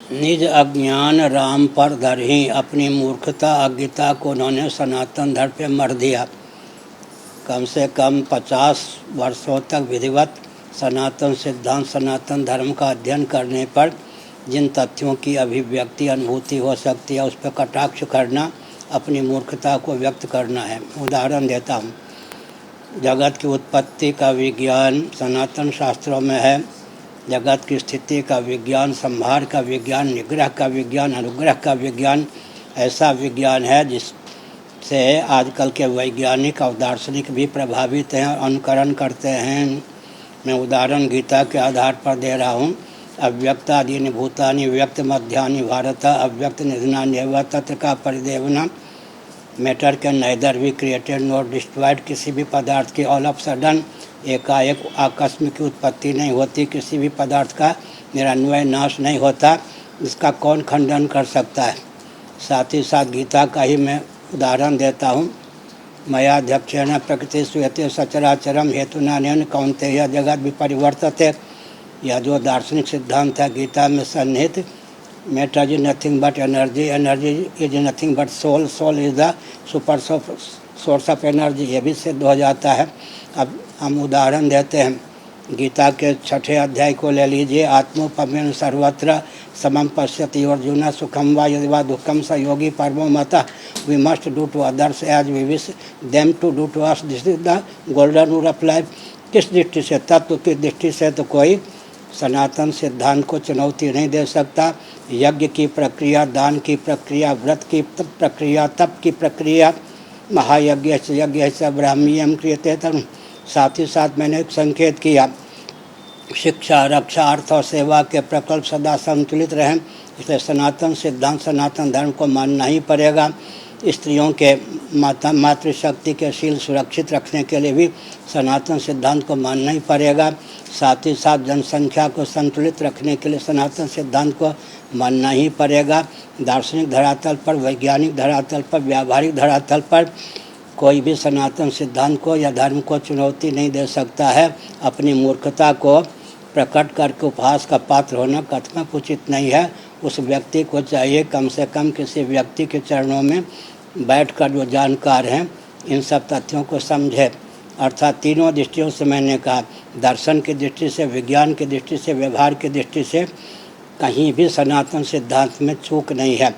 निज अज्ञान राम पर धरही, अपनी मूर्खता अज्ञता को उन्होंने सनातन धर्म पे मर दिया। कम से कम 50 वर्षों तक विधिवत सनातन सिद्धांत सनातन धर्म का अध्ययन करने पर जिन तथ्यों की अभिव्यक्ति अनुभूति हो सकती है उस पर कटाक्ष करना अपनी मूर्खता को व्यक्त करना है। उदाहरण देता हूँ। जगत की उत्पत्ति का विज्ञान सनातन शास्त्रों में है। जगत की स्थिति का विज्ञान, संहार का विज्ञान, निग्रह का विज्ञान, अनुग्रह का विज्ञान ऐसा विज्ञान है जिससे आजकल के वैज्ञानिक और दार्शनिक भी प्रभावित हैं और अनुकरण करते हैं। मैं उदाहरण गीता के आधार पर दे रहा हूँ। अव्यक्तादीनि भूतानि व्यक्त मध्यानि भारत, अव्यक्त निधनानि एव तत्र का परिदेवना। Matter can neither be created nor destroyed. किसी भी पदार्थ की ऑल ऑफ सडन एकाएक आकस्मिक उत्पत्ति नहीं होती। किसी भी पदार्थ का निरन्वय नाश नहीं होता। इसका कौन खंडन कर सकता है। साथ ही साथ गीता का ही मैं उदाहरण देता हूँ। मयाध्यक्षेण प्रकृति श्रूयते सचराचरम हेतुनानेन कौन्तेय जगत विपरिवर्तते। यह जो दार्शनिक सिद्धांत है गीता में सन्निहित, matter is nothing but energy, energy is nothing but soul, soul is the super source of energy, ये भी सिद्ध हो जाता है। अब हम उदाहरण देते हैं। गीता के 6ठे अध्याय को ले लीजिए। आत्मोपमेन सर्वत्र समम पश्यति अर्जुन, सुखम वा यदि वा दुखम स योगी परमो मतः। We must do to others as we wish them to do to us. This is the golden rule of life. किस दृष्टि से? तत्व की दृष्टि से तो कोई सनातन सिद्धांत को चुनौती नहीं दे सकता। यज्ञ की प्रक्रिया, दान की प्रक्रिया, व्रत की प्रक्रिया, तप की प्रक्रिया, महायज्ञ यज्ञ से ब्राह्मीयम क्रियते तनु। साथ ही साथ मैंने एक संकेत किया, शिक्षा, रक्षा, अर्थ और सेवा के प्रकल्प सदा संतुलित रहें। इसलिए सनातन सिद्धांत सनातन धर्म को मानना ही पड़ेगा। स्त्रियों के मातृशक्ति के शील सुरक्षित रखने के लिए भी सनातन सिद्धांत को मानना ही पड़ेगा। साथ ही साथ जनसंख्या को संतुलित रखने के लिए सनातन सिद्धांत को मानना ही पड़ेगा। दार्शनिक धरातल पर, वैज्ञानिक धरातल पर, व्यावहारिक धरातल पर कोई भी सनातन सिद्धांत को या धर्म को चुनौती नहीं दे सकता है। अपनी मूर्खता को प्रकट करके उपहास का पात्र होना कथन उचित नहीं है। उस व्यक्ति को चाहिए कम से कम किसी व्यक्ति के चरणों में बैठकर जो जानकार हैं इन सब तथ्यों को समझे। अर्थात तीनों दृष्टियों से मैंने कहा, दर्शन की दृष्टि से, विज्ञान की दृष्टि से, व्यवहार की दृष्टि से कहीं भी सनातन सिद्धांत में चूक नहीं है।